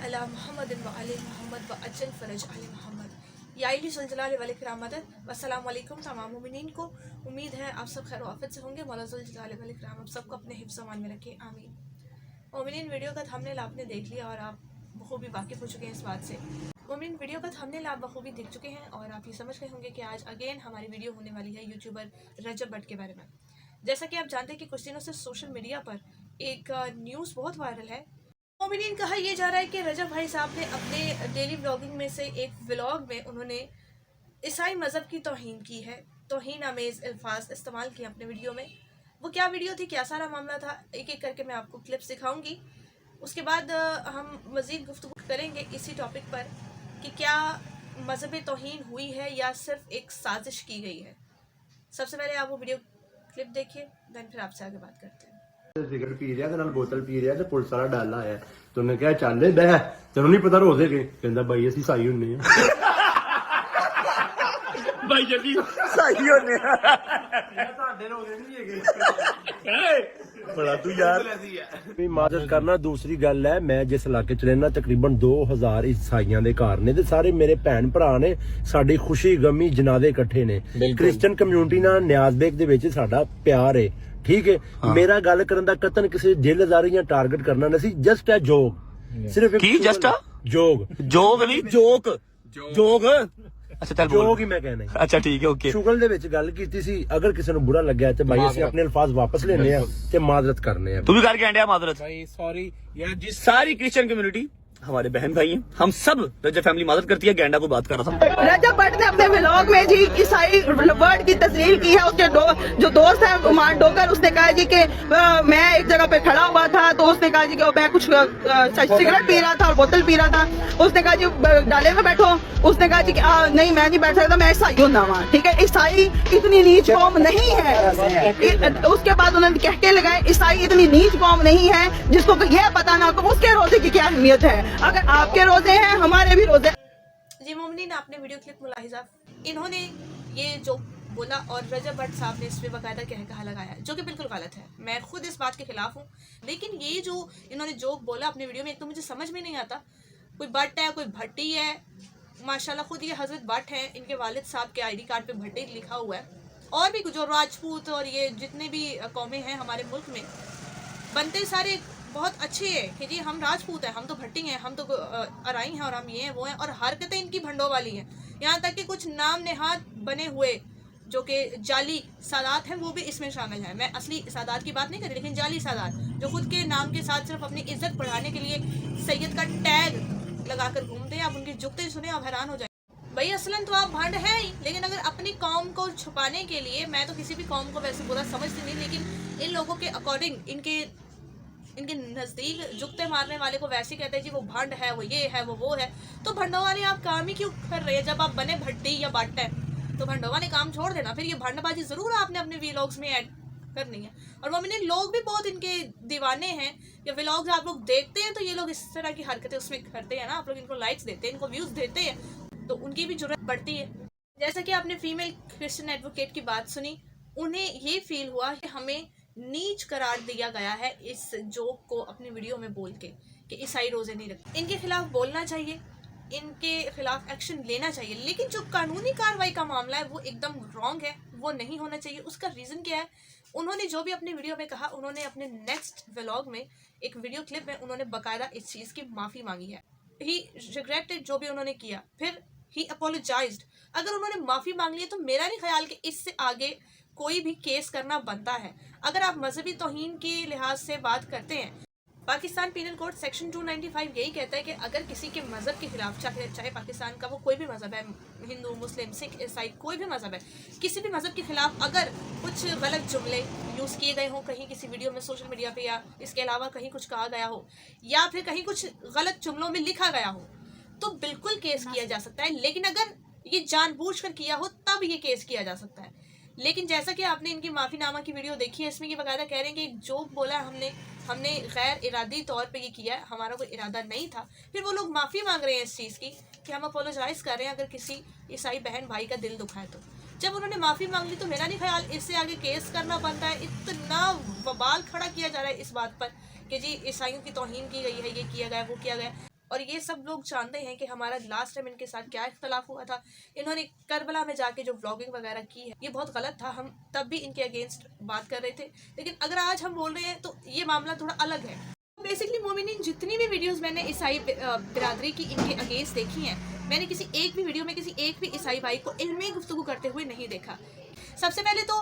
अला मुहम्मद व आले मोहम्मद व अज्जल फरज आले मोहम्मद या ज़ुल्जलाल वल इकराम अस्सलाम वालेकुम तमाम मोमिनीन को। उम्मीद है आप सब खैर आफियत से होंगे। मौला ज़ुल्जलाल वल इकराम आप सबको अपने हिफ्ज़ व अमान में रखे, आमीन। मोमिनीन, वीडियो का थंबनेल आपने देख लिया और आप बखूबी वाकिफ़ हो चुके हैं इस बात से। मोमिनीन, वीडियो का थंबनेल आप बखूबी देख चुके हैं और आप ये समझ गए होंगे कि आज अगेन हमारी वीडियो होने वाली है यूट्यूबर रजब भट्ट के बारे में। जैसा कि आप जानते हैं कि कुछ दिनों से सोशल मीडिया पर एक न्यूज़ बहुत वायरल है। मोमिनीन, कहा यह जा रहा है कि रजब भाई साहब ने अपने डेली व्लॉगिंग में से एक व्लॉग में उन्होंने ईसाई मज़हब की तौहीन की है, तौहीन आमेज़ अल्फाज इस्तेमाल किए अपने वीडियो में। वो क्या वीडियो थी, क्या सारा मामला था, एक एक करके मैं आपको क्लिप्स दिखाऊंगी। उसके बाद हम मज़ीद गुफ्तगू करेंगे इसी टॉपिक पर कि क्या मज़हब तौहीन हुई है या सिर्फ एक साजिश की गई है। सबसे पहले आप वो वीडियो क्लिप देखिए, देन फिर आपसे आगे बात करते हैं। सिगरेट पी ਰਿਹਾ ਤੇ ਨਾਲ ਬੋਤਲ ਪੀ ਰਿਹਾ ਤੇ ਪੁਲਿਸ ਵਾਲਾ ਡਾਲਾ ਆਇਆ ਤੇ ਉਹਨੇ ਕਿਹਾ ਚੱਲ ਬਹਿ, ਤੈਨੂੰ ਨਹੀਂ ਪਤਾ ਰੋਜ਼ੇ ਕੇ? ਕਹਿੰਦਾ ਬਾਈ ਅਸੀਂ ਸਾਈ ਹੁੰਨੇ ਆ। ਬਾਈ ਜੱਦੀ ਸਾਈ ਹੁੰਨੇ ਆ, ਤੁਹਾਡੇ ਰੋਜ਼ੇ ਨਹੀਂ ਹੈਗੇ। ਬੜਾ ਤੂੰ ਯਾਰ ਵੀ ਮਾਦਦ ਕਰਨਾ। ਦੂਸਰੀ ਗੱਲ ਹੈ, ਮੈਂ ਜਿਸ ਇਲਾਕੇ ਚ ਰਹਿਣਾ ਤਕਰੀਬਨ 2000 ਈਸਾਈਆਂ ਦੇ ਘਰ ਨੇ ਤੇ ਸਾਰੇ ਮੇਰੇ ਭੈਣ ਭਰਾ ਨੇ। ਸਾਡੀ ਖੁਸ਼ੀ ਗਮੀ ਜਨਾਜ਼ੇ ਇਕੱਠੇ ਨੇ। ਕ੍ਰਿਸਚੀਅਨ ਕਮਿਊਨਿਟੀ ਨਾਲ ਨਿਆਜ਼ਬੇਗ ਦੇ ਵਿੱਚ ਸਾਡਾ ਪਿਆਰ ਹੈ, ठीक है। मेरा गल करन दा कतन किसी जेलदारी या टारगेट करना नहीं, जस्ट है जोग। सिर्फ की जस्ट जोग जोग नहीं जोक जोग। अच्छा चल जोग ही मैं कहना है। अच्छा ठीक है ओके। शुगल दे विच गल कीती सी, अगर किसी नु बुरा लग्या ते भाई ਅਸੀਂ अपने अल्फाज वापस लेने हैं ते माजरत करने हैं। तू भी करके आंडिया माजरत भाई, सॉरी यार। जिस सारी क्रिश्चियन कम्युनिटी हमारे बहन भाई हैं, हम सब रजब फैमिली मदद करती है। गैंडा को बात कर रहा था। रजब भट्ट ने अपने व्लॉग में जी ईसाई वर्ड की तस्वीर की है। उसके जो दोस्त है उमान डोकर, उसने कहा जी कि मैं एक जगह पे खड़ा हुआ था तो उसने कहा जी कि मैं कुछ सिगरेट पी रहा था और बोतल पी रहा था। उसने कहा जी डाले में बैठो। उसने कहा जी कि नहीं मैं नहीं बैठ सकता, मैं ईसाई हूँ ना वहाँ। ठीक है, ईसाई इतनी नीच कौम नहीं है। उसके बाद उन्होंने कह के लगाए ईसाई इतनी नीच कौम नहीं है जिसको यह पता ना हो उसके रोजे की क्या अहमियत है। अगर आपके रोजे हैं हमारे भी रोजे। जी मोमिनीन, आपने वीडियो क्लिप मुलाहिजा, इन्होंने ये जो बोला और रजब भट्ट साहब ने इस पे बाकायदा कहा लगाया, जो कि बिल्कुल गलत है। मैं खुद इस बात के खिलाफ हूँ, लेकिन ये जो इन्होंने जोक बोला अपने वीडियो में, एक तो मुझे समझ में नहीं आता। कोई भट्ट है, कोई भट्टी है। माशाल्लाह खुद ये हजरत भट्ट हैं, इनके वालिद साहब के ID कार्ड पे भट्टी लिखा हुआ है। और भी जो राजपूत और ये जितने भी कौमें हैं हमारे मुल्क में, बनते सारे बहुत अच्छे हैं कि जी हम राजपूत हैं, हम तो भट्टी हैं, हम तो अराई हैं और हम ये हैं वो हैं। और हरकतें इनकी भंडों वाली हैं। यहाँ तक कि कुछ नाम नेहाद बने हुए जो कि जाली सादात हैं वो भी इसमें शामिल हैं। मैं असली सादात की बात नहीं कर रही, लेकिन जाली सादात जो खुद के नाम के साथ सिर्फ अपनी इज्जत बढ़ाने के लिए सैयद का टैग लगाकर घूमते हैं। आप उनकी जुगते सुने आप हैरान हो जाए। भाई असलन तो आप भंड हैं ही, लेकिन अगर अपनी कौम को छुपाने के लिए, मैं तो किसी भी कौम को वैसे बुरा समझती नहीं, लेकिन इन लोगों के अकॉर्डिंग इनके नज़दीक जुगते मारने वाले को वैसे कहते हैं जी वो भंड है, वो ये है, वो है। तो भंडों वाले आप काम ही क्यों कर रहे हैं? जब आप बने भट्टी या बट है तो भंडों वाले काम छोड़ देना। फिर ये भंडबाजी जरूर आपने अपने व्लॉग्स में ऐड करनी है। और मोमिनीन, लोग भी बहुत इनके दीवाने हैं। ये व्लॉग्स आप लोग देखते हैं तो ये लोग इस तरह की हरकतें उसमें करते हैं ना, आप लोग इनको लाइक्स देते हैं, इनको व्यूज देते हैं, तो उनकी भी जरूरत बढ़ती है। जैसा कि आपने फीमेल क्रिश्चियन एडवोकेट की बात सुनी, उन्हें ये फील हुआ कि हमें नीच करार दिया गया है इस जोक को अपनी वीडियो में बोल के कि ईसाई रोजे नहीं रखते। इनके खिलाफ बोलना चाहिए, इनके खिलाफ एक्शन लेना चाहिए, लेकिन जो कानूनी कार्रवाई का मामला है वो एकदम रॉन्ग है, वो नहीं होना चाहिए। उसका रीज़न क्या है? उन्होंने जो भी अपनी वीडियो में कहा, उन्होंने अपने नेक्स्ट व्लॉग में एक वीडियो क्लिप में उन्होंने बाकायदा इस चीज़ की माफ़ी मांगी है। ही रिग्रेटेड जो भी उन्होंने किया, फिर ही अपोलोजाइज्ड। अगर उन्होंने माफ़ी मांग ली है तो मेरा नहीं ख्याल कि इससे आगे कोई भी केस करना बनता है। अगर आप मजहबी तौहीन के लिहाज से बात करते हैं, पाकिस्तान पीनल कोड सेक्शन 295 यही कहता है कि अगर किसी के मज़हब के खिलाफ, चाहे पाकिस्तान का वो कोई भी मज़हब है, हिंदू मुस्लिम सिख ईसाई कोई भी मज़हब है, किसी भी मज़हब के खिलाफ अगर कुछ गलत जुमले यूज़ किए गए हों कहीं किसी वीडियो में, सोशल मीडिया पे, या इसके अलावा कहीं कुछ कहा गया हो, या फिर कहीं कुछ गलत जुमलों में लिखा गया हो, तो बिल्कुल केस किया जा सकता है। लेकिन अगर ये जानबूझकर किया हो तब ये केस किया जा सकता है। लेकिन जैसा कि आपने इनकी माफ़ीनामा की वीडियो देखी है, इसमें ये बाकायदा कह रहे हैं कि एक जोक बोला हमने गैर इरादी तौर पे ये किया है, हमारा कोई इरादा नहीं था। फिर वो लोग माफ़ी मांग रहे हैं इस चीज़ की कि हम अपोलोजाइज़ कर रहे हैं अगर किसी ईसाई बहन भाई का दिल दुखा है तो। जब उन्होंने माफ़ी मांग ली तो मेरा नहीं ख्याल इससे आगे केस करना बनता है। इतना बवाल खड़ा किया जा रहा है इस बात पर कि जी ईसाइयों की तौहीन की गई है, ये किया गया, वो किया गया। और ये सब लोग जानते हैं कि हमारा लास्ट टाइम इनके साथ क्या इख्तलाफ हुआ था। इन्होंने करबला में जाके जो व्लॉगिंग वगैरह की है ये बहुत गलत था, हम तब भी इनके अगेंस्ट बात कर रहे थे, लेकिन अगर आज हम बोल रहे हैं तो ये मामला थोड़ा अलग है। बेसिकली मोमिनीन जितनी भी वीडियोस मैंने ईसाई बिरादरी की इनके अगेंस्ट देखी हैं, मैंने किसी एक भी वीडियो में किसी एक भी ईसाई भाई को इल्मी गुफ्तगू करते हुए नहीं देखा। सबसे पहले तो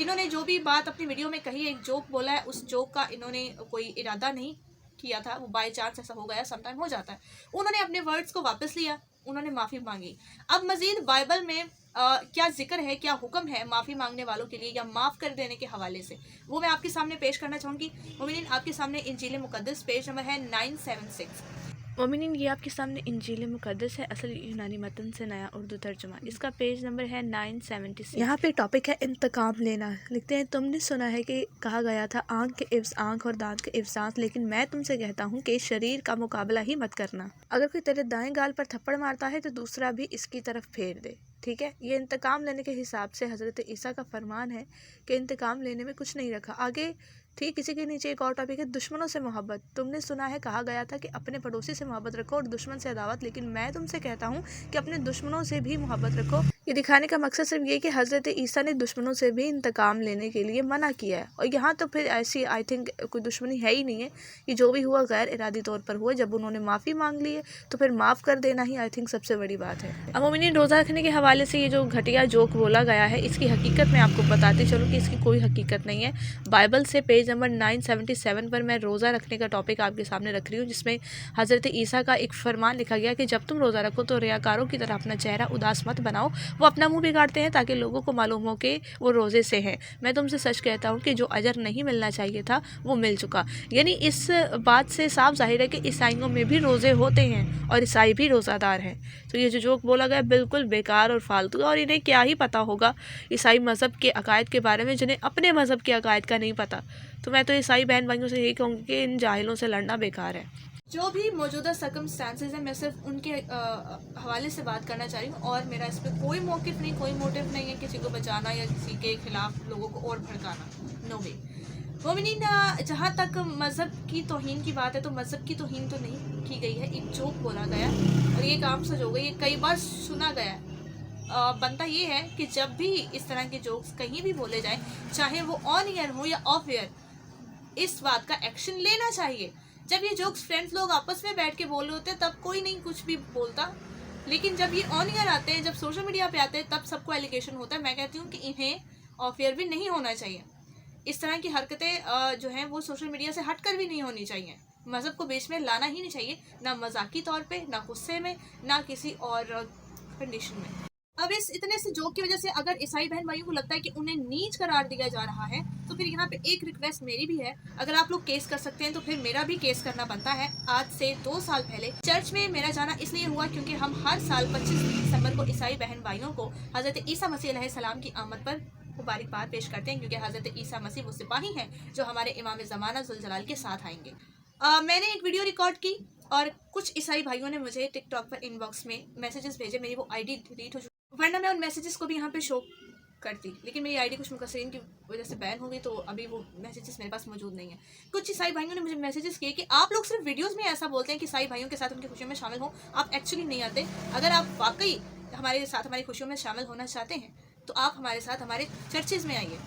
इन्होंने जो भी बात अपनी वीडियो में कही, एक जोक बोला है, उस जोक का इन्होंने कोई इरादा नहीं किया था, वो बाय चांस ऐसा हो गया, समटाइम हो जाता है। उन्होंने अपने वर्ड्स को वापस लिया, उन्होंने माफ़ी मांगी। अब मज़ीद बाइबल में क्या जिक्र है, क्या हुक्म है माफ़ी मांगने वालों के लिए या माफ़ कर देने के हवाले से, वो मैं आपके सामने पेश करना चाहूँगी। मोमिनीन आपके सामने इंजील मुक़द्दस पेज नंबर है 976। मोमिनीन ये आपके सामने इंजील मुक़द्दस है, असल यूनानी मतन से नया उर्दू तर्जुमा। इसका पेज नंबर है 976। यहाँ पे टॉपिक है इंतकाम लेना। लिखते हैं, तुमने सुना है कि कहा गया था आँख के इव्ज़ आँख और दांत के इव्ज़ दांत, लेकिन मैं तुमसे कहता हूँ कि शरीर का मुकाबला ही मत करना। अगर कोई तेरे दाएं गाल पर थप्पड़ मारता है तो दूसरा भी इसकी तरफ फेर दे। ठीक है, ये इंतकाम लेने के हिसाब से हज़रत ईसा का फरमान है कि इंतकाम लेने में कुछ नहीं रखा। आगे ठीक इसी के नीचे एक और टॉपिक है दुश्मनों से मोहब्बत। तुमने सुना है कहा गया था कि अपने पड़ोसी से मोहब्बत रखो और दुश्मन से अदावत, लेकिन मैं तुमसे कहता हूँ कि अपने दुश्मनों से भी मोहब्बत रखो। ये दिखाने का मकसद सिर्फ ये कि हज़रत ईसा ने दुश्मनों से भी इंतकाम लेने के लिए मना किया है। और यहाँ तो फिर ऐसी आई थिंक कोई दुश्मनी है ही नहीं है, कि जो भी हुआ गैर इरादी तौर पर हुआ। जब उन्होंने माफ़ी मांग ली है तो फिर माफ़ कर देना ही आई थिंक सबसे बड़ी बात है। अब मोमिनीन रोज़ा रखने के हवाले से ये जो घटिया जोक बोला गया है, इसकी हकीकत मैं आपको बताती चलूँ कि इसकी कोई हकीकत नहीं है। बाइबल से पेज नंबर 977 पर मैं रोज़ा रखने का टॉपिक आपके सामने रख रही हूँ, जिसमें हज़रत ईसा का एक फरमान लिखा गया कि जब तुम रोज़ा रखो तो रियाकारों की तरह अपना चेहरा उदास मत बनाओ। वो अपना मुंह बिगाड़ते हैं ताकि लोगों को मालूम हो कि वो रोज़े से हैं। मैं तुमसे सच कहता हूँ कि जो अजर नहीं मिलना चाहिए था वो मिल चुका। यानी इस बात से साफ जाहिर है कि ईसाइयों में भी रोज़े होते हैं और ईसाई भी रोज़ादार हैं। तो ये जो जोक बोला गया बिल्कुल बेकार और फालतू, और इन्हें क्या ही पता होगा ईसाई मज़हब के अकायद के बारे में, जिन्हें अपने मज़हब के अकायद का नहीं पता। तो मैं तो ईसाई बहन भाइयों से यही कहूँगी कि इन जाहिलों से लड़ना बेकार है। जो भी मौजूदा सर्कमस्टांसेस हैं, मैं सिर्फ उनके हवाले से बात करना चाह रही हूँ, और मेरा इस पर कोई मौक़िफ़ नहीं, कोई मोटिव नहीं है किसी को बचाना या किसी के खिलाफ लोगों को और भड़काना। नो वे। मोमिनीन, जहाँ तक मज़हब की तौहीन की बात है तो मज़हब की तौहीन तो नहीं की गई है, एक जोक बोला गया और ये काम सच हो गई, ये कई बार सुना गया। बनता ये है कि जब भी इस तरह के जोक्स कहीं भी बोले जाएं, चाहे वो ऑन ईयर हो या ऑफ ईयर, इस बात का एक्शन लेना चाहिए। जब ये जोक्स फ्रेंड्स लोग आपस में बैठ के बोल रहे होते हैं तब कोई नहीं कुछ भी बोलता, लेकिन जब ये ऑन ईयर आते हैं, जब सोशल मीडिया पे आते हैं, तब सबको एलिगेशन होता है। मैं कहती हूँ कि इन्हें ऑफ ईयर भी नहीं होना चाहिए। इस तरह की हरकतें जो हैं वो सोशल मीडिया से हटकर भी नहीं होनी चाहिए। मज़हब को बीच में लाना ही नहीं चाहिए, ना मजाकी तौर पे, ना गुस्से में, ना किसी और कंडीशन में। अब इस इतने से जोक की वजह से अगर ईसाई बहन भाइयों को लगता है कि उन्हें नीच करार दिया जा रहा है, तो फिर यहाँ पे एक रिक्वेस्ट मेरी भी है, अगर आप लोग केस कर सकते हैं तो फिर मेरा भी केस करना बनता है। आज से 2 साल पहले चर्च में मेरा जाना इसलिए हुआ क्योंकि हम हर साल 25 दिसंबर को ईसाई बहन भाइयों को हज़रत ईसा मसीह अलैहिस्सलाम की आमद पर मुबारकबाद पेश करते हैं, क्योंकि हज़रत ईसा मसीह वो सिपाही हैं जो हमारे इमाम ज़माना ज़ुलजलाल के साथ आएंगे। मैंने एक वीडियो रिकॉर्ड की और कुछ ईसाई भाइयों ने मुझे टिकटॉक पर इनबॉक्स में मैसेजेस भेजे। मेरी वो आईडी डिलीट हो चुकी, वरना मैं उन मैसेजेस को भी यहाँ पे शो करती, लेकिन मेरी आईडी कुछ मुकसरीन की वजह से बैन हो गई, तो अभी वो मैसेजेस मेरे पास मौजूद नहीं है। कुछ ईसाई भाइयों ने मुझे मैसेजेस किए कि आप लोग सिर्फ वीडियोस में ऐसा बोलते हैं कि ईसाई भाइयों के साथ उनकी खुशियों में शामिल हो, आप एक्चुअली नहीं आते। अगर आप वाकई हमारे साथ हमारी खुशियों में शामिल होना चाहते हैं तो आप हमारे साथ हमारे चर्चेज़ में आइए,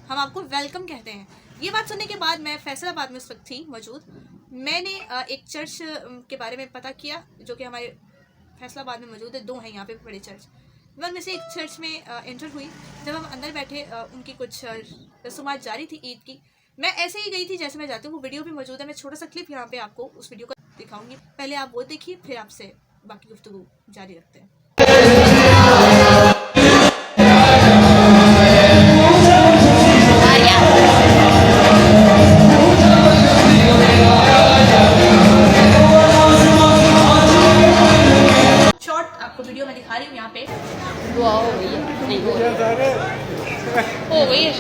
हम आपको वेलकम कहते हैं। ये बात सुनने के बाद मैं फैसलाबाद में उस वक्त थी मौजूद। मैंने एक चर्च के बारे में पता किया जो कि हमारे फैसलाबाद में मौजूद है। 2 हैं यहाँ पे बड़े चर्च। मैं उनमें से एक चर्च में एंटर हुई। जब हम अंदर बैठे, उनकी कुछ रसूमात जारी थी ईद की। मैं ऐसे ही गई थी जैसे मैं जाती हूँ, वो वीडियो भी मौजूद है। मैं छोटा सा क्लिप यहाँ पे आपको उस वीडियो का दिखाऊंगी। पहले आप वो देखिए, फिर आपसे बाकी गुफ्तगू जारी रखते हैं। वीडियो मैं दिखा रही हूँ यहाँ पे। दुआ हो गई है, नहीं हो गई है।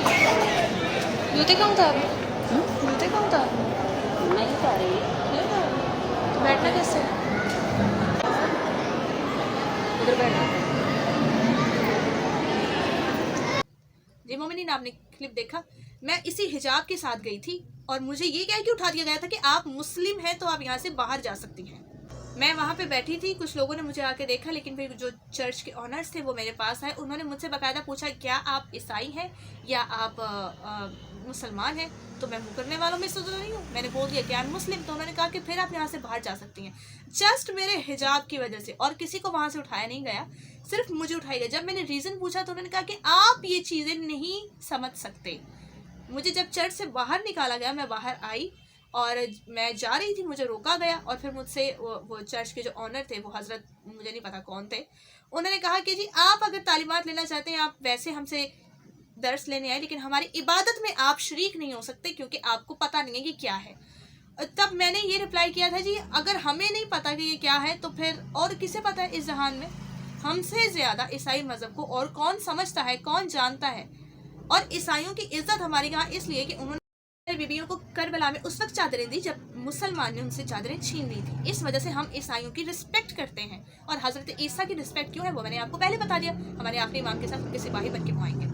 जूते कौन था? जूते कौन था? नहीं पा रही तो बैठना कैसे? उधर बैठना। जी मोमिनीन, आपने क्लिप देखा। मैं इसी हिजाब के साथ गई थी और मुझे ये कह के उठा दिया गया था कि आप मुस्लिम हैं तो आप यहाँ से बाहर जा सकती हैं। मैं वहाँ पे बैठी थी, कुछ लोगों ने मुझे आके देखा, लेकिन फिर जो चर्च के ऑनर्स थे वो मेरे पास आए। उन्होंने मुझसे बाकायदा पूछा क्या आप ईसाई हैं या आप मुसलमान हैं। तो मैं मुकरने वालों में से तो नहीं हूँ, मैंने बोल दिया कि आई एम मुस्लिम। तो उन्होंने कहा कि फिर आप यहाँ से बाहर जा सकती हैं, जस्ट मेरे हिजाब की वजह से। और किसी को वहाँ से उठाया नहीं गया, सिर्फ मुझे उठाया गया। जब मैंने रीज़न पूछा तो उन्होंने कहा कि आप ये चीज़ें नहीं समझ सकते। मुझे जब चर्च से बाहर निकाला गया, मैं बाहर आई और मैं जा रही थी, मुझे रोका गया और फिर मुझसे वो चर्च के जो ऑनर थे, वो हजरत मुझे नहीं पता कौन थे, उन्होंने कहा कि जी आप अगर तालीमात लेना चाहते हैं आप वैसे हमसे दर्स लेने आए, लेकिन हमारी इबादत में आप शरीक नहीं हो सकते क्योंकि आपको पता नहीं है कि क्या है। तब मैंने ये रिप्लाई किया था, जी अगर हमें नहीं पता कि ये क्या है तो फिर और किसे पता है इस जहान में? हमसे ज़्यादा ईसाई मज़हब को और कौन समझता है, कौन जानता है। और ईसाइयों की इज्जत हमारे यहाँ इसलिए कि उन्होंने बीबियों को करबला में उस वक्त चादरें दी जब मुसलमान ने उनसे चादरें छीन ली थी। इस वजह से हम ईसाइयों की रिस्पेक्ट करते हैं। और हज़रत ईसा की रिस्पेक्ट क्यों है वो मैंने आपको पहले बता दिया। हमारे आखिरी इमाम के साथ उनके सिपाही बन के आएंगे।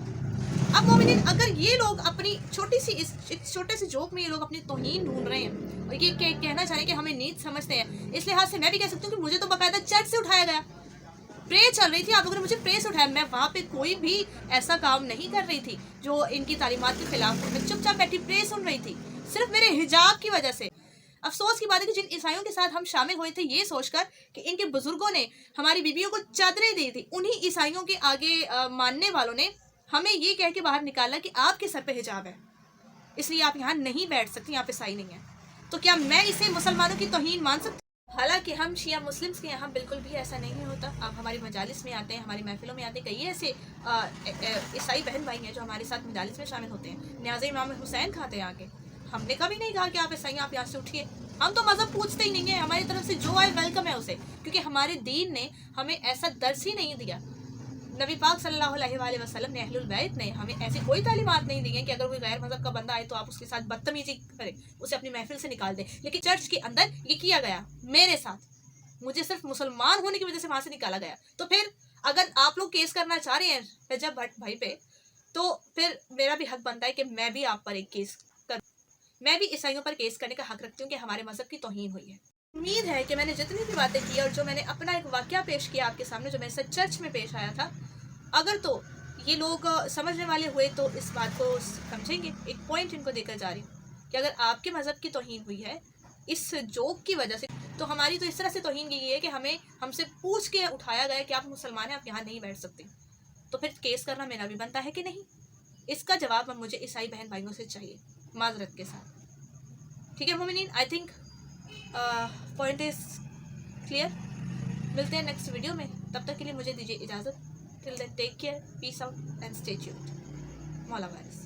अब मोमिनीन, अगर ये लोग अपनी छोटे से जोक में ये लोग अपनी तौहीन ढूंढ रहे हैं और ये कहना चाह रहे हैं कि हमें नीच समझते हैं, इस लिहाज से मैं भी कह सकती हूँ कि मुझे तो बाकायदा चर्च से उठाया गया। प्रे चल रही थी, आप लोगों ने मुझे प्रे से उठाया। मैं वहाँ पे कोई भी ऐसा काम नहीं कर रही थी जो इनकी तालीमात के खिलाफ हो। मैं चुपचाप बैठी प्रे सुन रही थी, सिर्फ मेरे हिजाब की वजह से। अफसोस की बात है कि जिन ईसाइयों के साथ हम शामिल हुए थे ये सोचकर कि इनके बुजुर्गों ने हमारी बीवियों को चादरें दी थी, उन्हीं ईसाइयों के आगे मानने वालों ने हमें ये कह के बाहर निकाला कि आपके सर पे हिजाब है, इसलिए आप यहाँ नहीं बैठ सकती, यहाँ पे ईसाई नहीं है। तो क्या मैं इसे मुसलमानों की तौहीन मान सकती? हालांकि हम शिया मुस्लिम्स के यहाँ बिल्कुल भी ऐसा नहीं होता। आप हमारी मजालिस में आते हैं, हमारी महफिलों में आते हैं, कई ऐसे ईसाई बहन भाई हैं जो हमारे साथ मजालिस में शामिल होते हैं, न्याज़े इमाम हुसैन खाते हैं आके। हमने कभी नहीं कहा कि आप ईसाई आप यहाँ से उठिए। हम तो मज़हब पूछते ही नहीं है, हमारी तरफ से जो आए वेलकम है उसे, क्योंकि हमारे दीन ने हमें ऐसा दर्स ही नहीं दिया। नबी पाक सल्लल्लाहु अलैहि वसल्लम ने अहलुल बैत ने हमें ऐसी कोई तालीमात नहीं दी है कि अगर कोई गैर मज़हब का बंदा आए तो आप उसके साथ बदतमीजी करें, उसे अपनी महफिल से निकाल दें। लेकिन चर्च के अंदर ये किया गया मेरे साथ, मुझे सिर्फ मुसलमान होने की वजह से वहाँ से निकाला गया। तो फिर अगर आप लोग केस करना चाह रहे हैं रजब भट्ट भाई पे, तो फिर मेरा भी हक बनता है कि मैं भी आप पर एक केस कर, मैं भी ईसाइयों पर केस करने का हक रखती हूँ कि हमारे मज़हब की तौहीन हुई है। उम्मीद है कि मैंने जितनी भी बातें की और जो मैंने अपना एक वाक़या पेश किया आपके सामने, जो मेरे साथ चर्च में पेश आया था, अगर तो ये लोग समझने वाले हुए तो इस बात को समझेंगे। एक पॉइंट इनको देकर जा रही हूँ कि अगर आपके मज़हब की तौहीन हुई है इस जोक की वजह से, तो हमारी तो इस तरह से तौहीन की गई है कि हमसे पूछ के उठाया गया कि आप मुसलमान हैं, आप यहाँ नहीं बैठ सकते। तो फिर केस करना मेरा भी बनता है कि नहीं? इसका जवाब अब मुझे ईसाई बहन भाइयों से चाहिए, माजरत के साथ। ठीक है मोमिनीन, I think point is clear. मिलते हैं नेक्स्ट वीडियो में, तब तक के लिए मुझे दीजिए इजाज़त। Till then take care, peace out and stay tuned. Maula Waris.